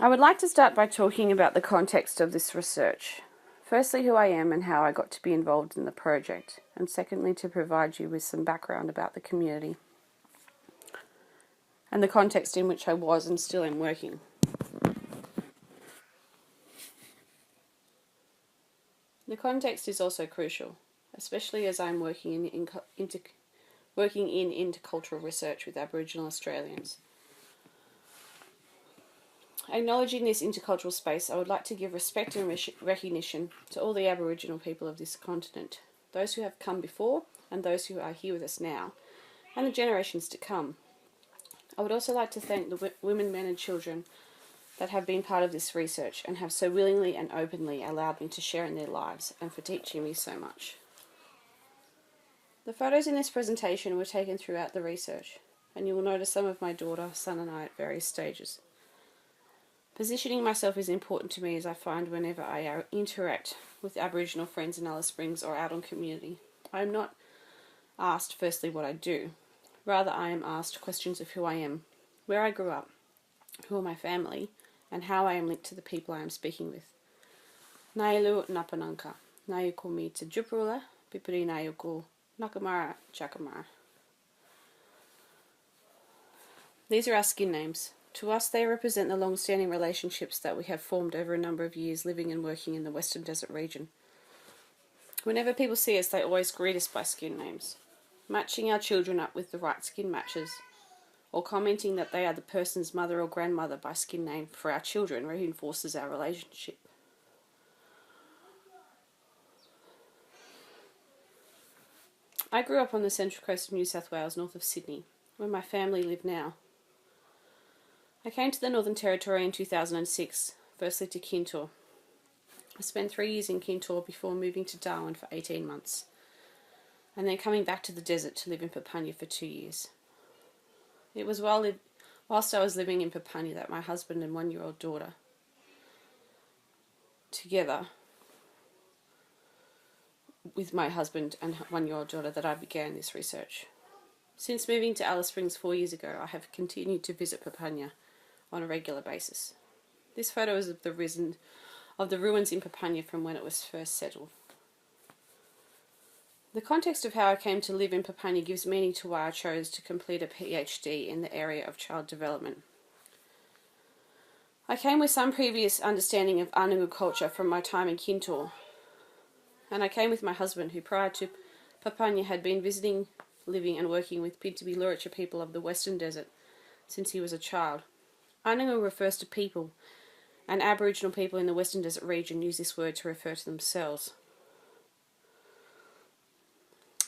I would like to start by talking about the context of this research. Firstly, who I am and how I got to be involved in the project, and secondly, to provide you with some background about the community and the context in which I was and still am working. The context is also crucial, especially as I'm working in intercultural research with Aboriginal Australians. Acknowledging this intercultural space, I would like to give respect and recognition to all the Aboriginal people of this continent, those who have come before and those who are here with us now, and the generations to come. I would also like to thank the women, men and children that have been part of this research and have so willingly and openly allowed me to share in their lives, and for teaching me so much. The photos in this presentation were taken throughout the research, and you will notice some of my daughter, son and I at various stages. Positioning myself is important to me, as I find whenever I interact with Aboriginal friends in Alice Springs or out on community, I am not asked firstly what I do. Rather, I am asked questions of who I am, where I grew up, who are my family, and how I am linked to the people I am speaking with. Nailu Napananka, Nayuko mi te Jupurula, Pipuri Nayuko Nakamara Chakamara. These are our skin names. To us, they represent the long-standing relationships that we have formed over a number of years living and working in the Western Desert region. Whenever people see us, they always greet us by skin names, matching our children up with the right skin matches, or commenting that they are the person's mother or grandmother by skin name for our children reinforces our relationship. I grew up on the central coast of New South Wales, north of Sydney, where my family live now. I came to the Northern Territory in 2006, firstly to Keynote. I spent 3 years in Keynote before moving to Darwin for 18 months, and then coming back to the desert to live in Papunya for 2 years. It was whilst I was living in Papunya that my husband and 1-year-old daughter, together with my husband and 1-year-old daughter, that I began this research. Since moving to Alice Springs 4 years ago, I have continued to visit Papunya on a regular basis. This photo is of the ruins in Papunya from when it was first settled. The context of how I came to live in Papunya gives meaning to why I chose to complete a PhD in the area of child development. I came with some previous understanding of Anungu culture from my time in Keynote, and I came with my husband, who prior to Papunya had been visiting, living and working with Pintupi Luritja people of the Western Desert since he was a child. Anungu refers to people, and Aboriginal people in the Western Desert region use this word to refer to themselves.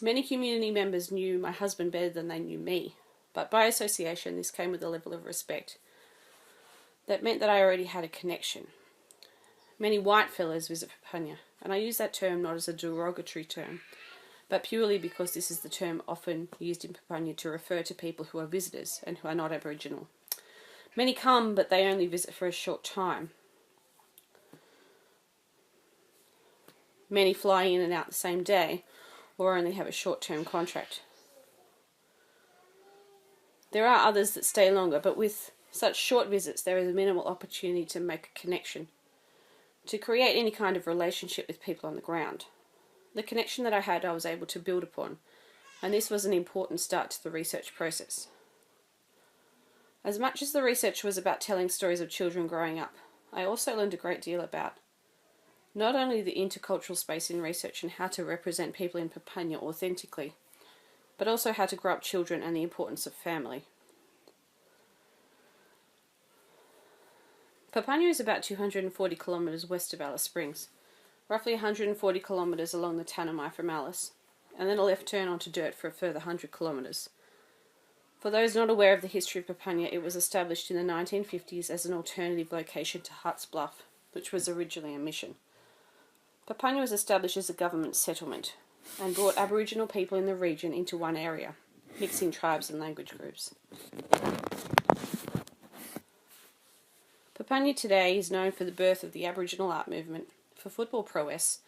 Many community members knew my husband better than they knew me, but by association this came with a level of respect that meant that I already had a connection. Many white fellows visit Papunya, and I use that term not as a derogatory term, but purely because this is the term often used in Papunya to refer to people who are visitors and who are not Aboriginal. Many come, but they only visit for a short time. Many fly in and out the same day, or only have a short-term contract. There are others that stay longer, but with such short visits there is a minimal opportunity to make a connection, to create any kind of relationship with people on the ground. The connection that I had I was able to build upon, and this was an important start to the research process. As much as the research was about telling stories of children growing up, I also learned a great deal about not only the intercultural space in research and how to represent people in Papunya authentically, but also how to grow up children and the importance of family. Papunya is about 240 kilometres west of Alice Springs, roughly 140 kilometres along the Tanami from Alice, and then a left turn onto dirt for a further 100 kilometres. For those not aware of the history of Papunya, it was established in the 1950s as an alternative location to Hutt's Bluff, which was originally a mission. Papunya was established as a government settlement and brought Aboriginal people in the region into one area, mixing tribes and language groups. Papunya today is known for the birth of the Aboriginal art movement, for football prowess,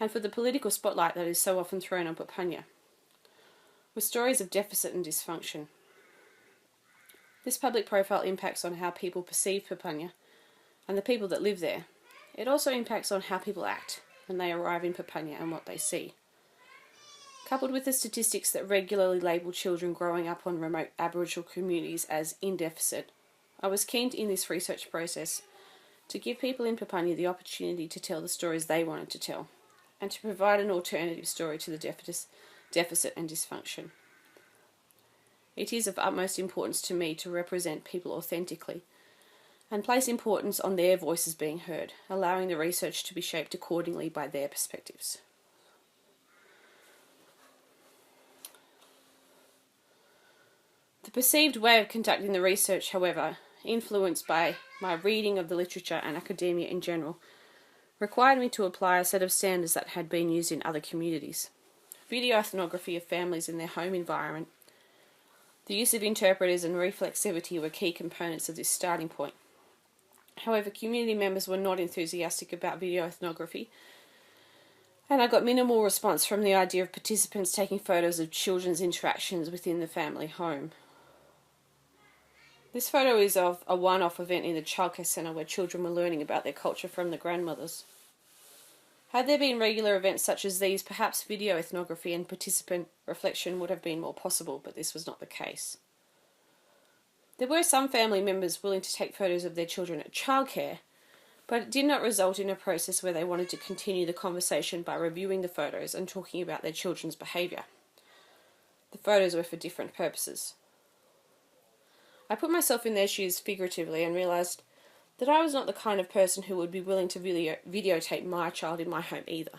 and for the political spotlight that is so often thrown on Papunya, with stories of deficit and dysfunction. This public profile impacts on how people perceive Papunya and the people that live there. It also impacts on how people act when they arrive in Papunya and what they see. Coupled with the statistics that regularly label children growing up on remote Aboriginal communities as in deficit, I was keen in this research process to give people in Papunya the opportunity to tell the stories they wanted to tell, and to provide an alternative story to the deficit and dysfunction. It is of utmost importance to me to represent people authentically and place importance on their voices being heard, allowing the research to be shaped accordingly by their perspectives. The perceived way of conducting the research, however, influenced by my reading of the literature and academia in general, required me to apply a set of standards that had been used in other communities. Video ethnography of families in their home environment, the use of interpreters and reflexivity were key components of this starting point. However, community members were not enthusiastic about video ethnography, and I got minimal response from the idea of participants taking photos of children's interactions within the family home. This photo is of a one-off event in the childcare centre where children were learning about their culture from the grandmothers. Had there been regular events such as these, perhaps video ethnography and participant reflection would have been more possible, but this was not the case. There were some family members willing to take photos of their children at childcare, but it did not result in a process where they wanted to continue the conversation by reviewing the photos and talking about their children's behaviour. The photos were for different purposes. I put myself in their shoes figuratively and realised that I was not the kind of person who would be willing to videotape my child in my home either.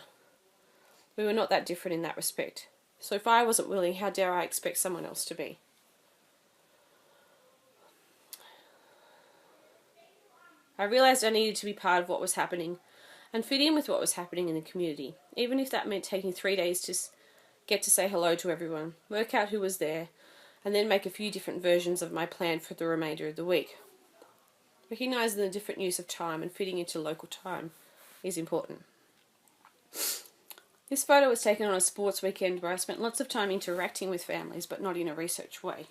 We were not that different in that respect. So if I wasn't willing, how dare I expect someone else to be? I realised I needed to be part of what was happening and fit in with what was happening in the community, even if that meant taking 3 days to get to say hello to everyone, work out who was there, and then make a few different versions of my plan for the remainder of the week. Recognising the different use of time and fitting into local time is important. This photo was taken on a sports weekend where I spent lots of time interacting with families, but not in a research way.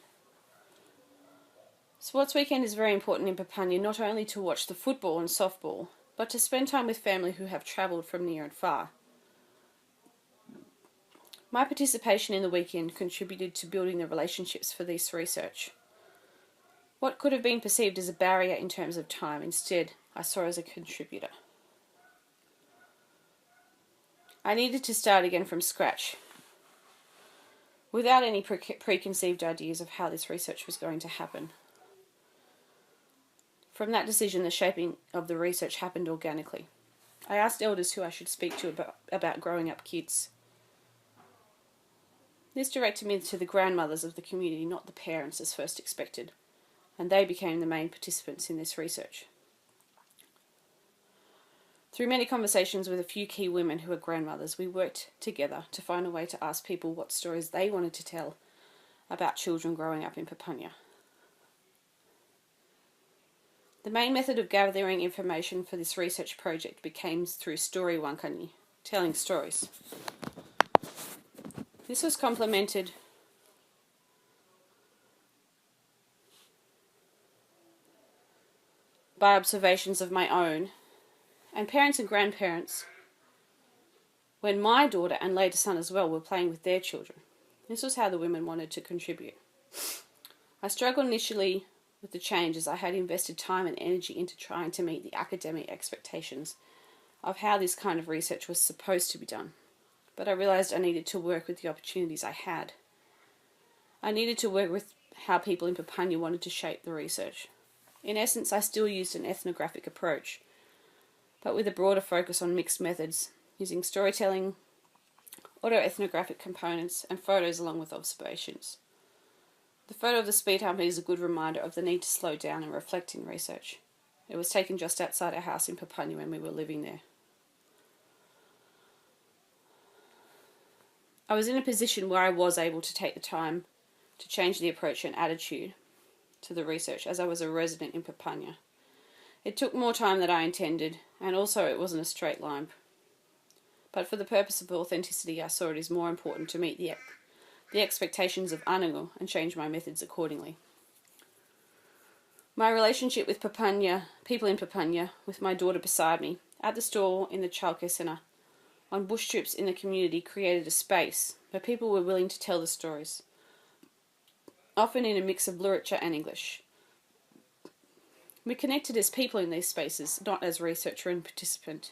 Sports weekend is very important in Papunya, not only to watch the football and softball, but to spend time with family who have travelled from near and far. My participation in the weekend contributed to building the relationships for this research. What could have been perceived as a barrier in terms of time, instead, I saw as a contributor. I needed to start again from scratch, without any preconceived ideas of how this research was going to happen. From that decision, the shaping of the research happened organically. I asked elders who I should speak to about growing up kids. This directed me to the grandmothers of the community, not the parents as first expected, and they became the main participants in this research. Through many conversations with a few key women who are grandmothers, we worked together to find a way to ask people what stories they wanted to tell about children growing up in Papunya. The main method of gathering information for this research project became through story wankani, telling stories. This was complemented by observations of my own and parents and grandparents when my daughter and later son as well were playing with their children. This was how the women wanted to contribute. I struggled initially with the change as I had invested time and energy into trying to meet the academic expectations of how this kind of research was supposed to be done. But I realised I needed to work with the opportunities I had. I needed to work with how people in Papunya wanted to shape the research. In essence, I still used an ethnographic approach, but with a broader focus on mixed methods, using storytelling, autoethnographic components, and photos along with observations. The photo of the speed hump is a good reminder of the need to slow down and reflect in research. It was taken just outside our house in Papunya when we were living there. I was in a position where I was able to take the time to change the approach and attitude to the research as I was a resident in Papunya. It took more time than I intended, and also it wasn't a straight line. But for the purpose of authenticity, I saw it as more important to meet the expectations of Anangu and change my methods accordingly. My relationship with people in Papunya, with my daughter beside me, at the store in the childcare centre, on bush trips in the community created a space where people were willing to tell the stories, often in a mix of literature and English. We connected as people in these spaces, not as researcher and participant.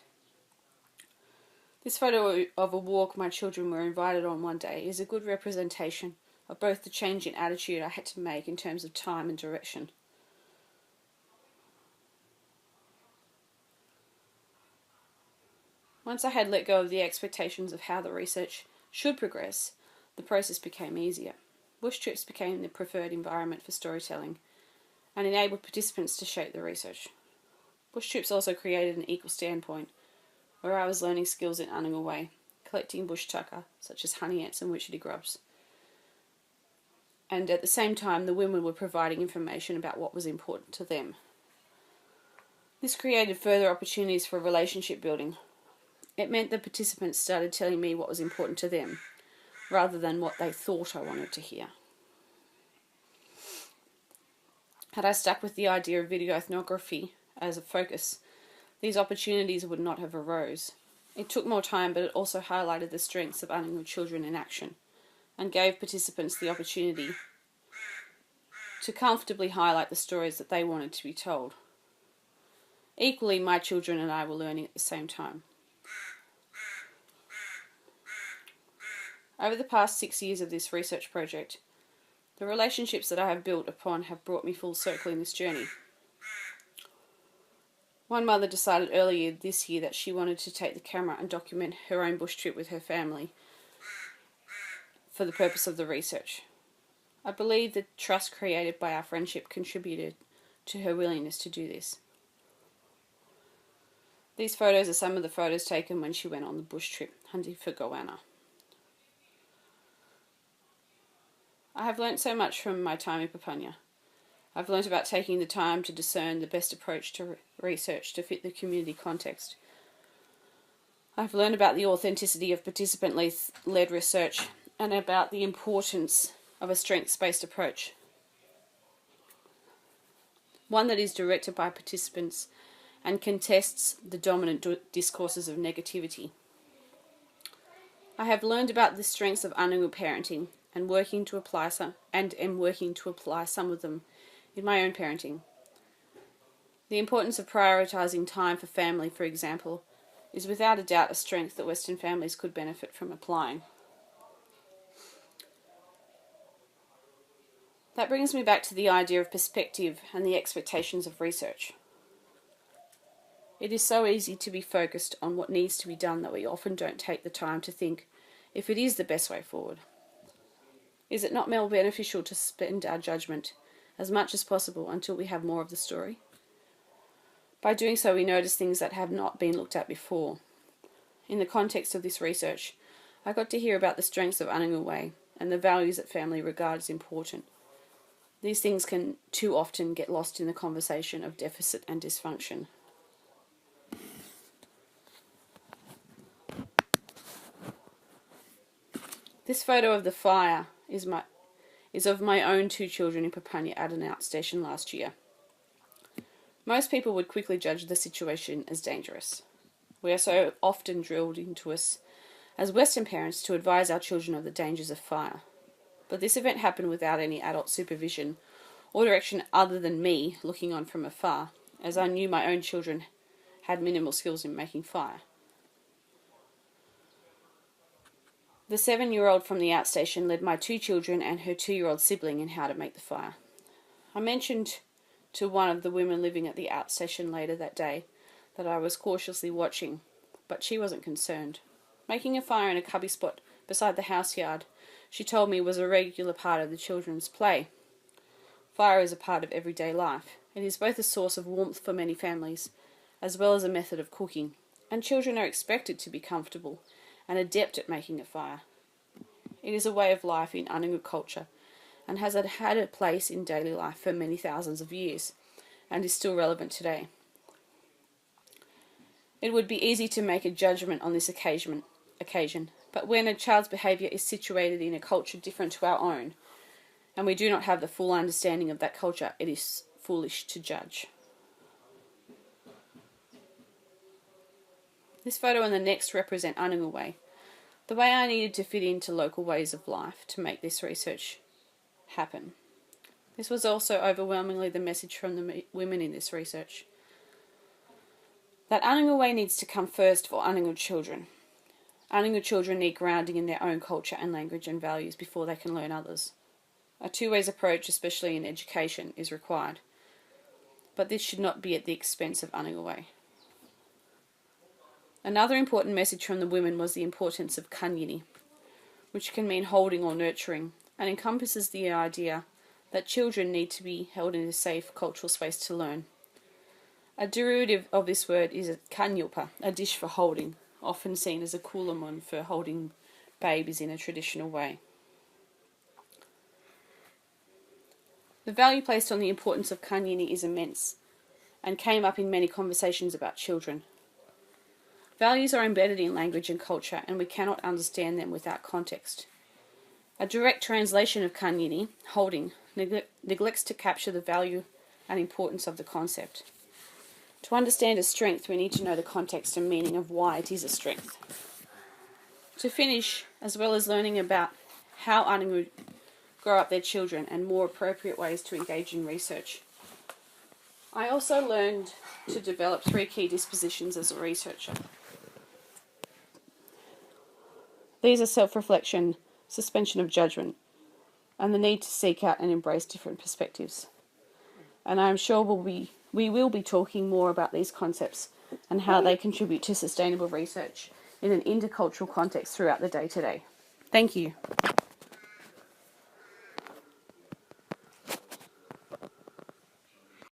This photo of a walk my children were invited on one day is a good representation of both the change in attitude I had to make in terms of time and direction. Once I had let go of the expectations of how the research should progress, the process became easier. Bush trips became the preferred environment for storytelling and enabled participants to shape the research. Bush trips also created an equal standpoint, where I was learning skills in Anunga way, collecting bush tucker, such as honey ants and witchetty grubs. And at the same time, the women were providing information about what was important to them. This created further opportunities for relationship building. It meant the participants started telling me what was important to them, rather than what they thought I wanted to hear. Had I stuck with the idea of video ethnography as a focus, these opportunities would not have arose. It took more time, but it also highlighted the strengths of Anunga children in action, and gave participants the opportunity to comfortably highlight the stories that they wanted to be told. Equally, my children and I were learning at the same time. Over the past 6 years of this research project, the relationships that I have built upon have brought me full circle in this journey. One mother decided earlier this year that she wanted to take the camera and document her own bush trip with her family for the purpose of the research. I believe the trust created by our friendship contributed to her willingness to do this. These photos are some of the photos taken when she went on the bush trip hunting for goanna. I have learnt so much from my time in Papunya. I've learnt about taking the time to discern the best approach to research to fit the community context. I've learned about the authenticity of participant-led research and about the importance of a strengths-based approach, one that is directed by participants and contests the dominant discourses of negativity. I have learned about the strengths of Anunga parenting and am working to apply some of them in my own parenting. The importance of prioritising time for family, for example, is without a doubt a strength that Western families could benefit from applying. That brings me back to the idea of perspective and the expectations of research. It is so easy to be focused on what needs to be done that we often don't take the time to think if it is the best way forward. Is it not more beneficial to spend our judgment as much as possible until we have more of the story? By doing so, we notice things that have not been looked at before. In the context of this research, I got to hear about the strengths of Anunga way and the values that family regard as important. These things can too often get lost in the conversation of deficit and dysfunction. This photo of the fire is of my own 2 children in Papunya at an outstation last year. Most people would quickly judge the situation as dangerous. We are so often drilled into us as Western parents to advise our children of the dangers of fire. But this event happened without any adult supervision or direction other than me looking on from afar, as I knew my own children had minimal skills in making fire. The 7-year-old from the outstation led my 2 children and her 2-year-old sibling in how to make the fire. I mentioned to one of the women living at the outstation later that day that I was cautiously watching, but she wasn't concerned. Making a fire in a cubby spot beside the house yard, she told me, was a regular part of the children's play. Fire is a part of everyday life. It is both a source of warmth for many families, as well as a method of cooking, and children are expected to be comfortable and adept at making a fire. It is a way of life in Anunga culture and has had a place in daily life for many thousands of years and is still relevant today. It would be easy to make a judgment on this occasion, but when a child's behaviour is situated in a culture different to our own, and we do not have the full understanding of that culture, it is foolish to judge. This photo and the next represent Anunga the way I needed to fit into local ways of life to make this research happen. This was also overwhelmingly the message from the women in this research. That Anunga needs to come first for Anunga children. Anunga children need grounding in their own culture and language and values before they can learn others. A two-ways approach, especially in education, is required. But this should not be at the expense of Anunga. Another important message from the women was the importance of kanyini, which can mean holding or nurturing, and encompasses the idea that children need to be held in a safe cultural space to learn. A derivative of this word is a kanyupa, a dish for holding, often seen as a kulamun for holding babies in a traditional way. The value placed on the importance of kanyini is immense, and came up in many conversations about children. Values are embedded in language and culture, and we cannot understand them without context. A direct translation of kanyini, holding, neglects to capture the value and importance of the concept. To understand a strength, we need to know the context and meaning of why it is a strength. To finish, as well as learning about how Anunga grow up their children and more appropriate ways to engage in research, I also learned to develop 3 key dispositions as a researcher. These are self-reflection, suspension of judgment, and the need to seek out and embrace different perspectives. And I am sure we will be talking more about these concepts and how they contribute to sustainable research in an intercultural context throughout the day today. Thank you.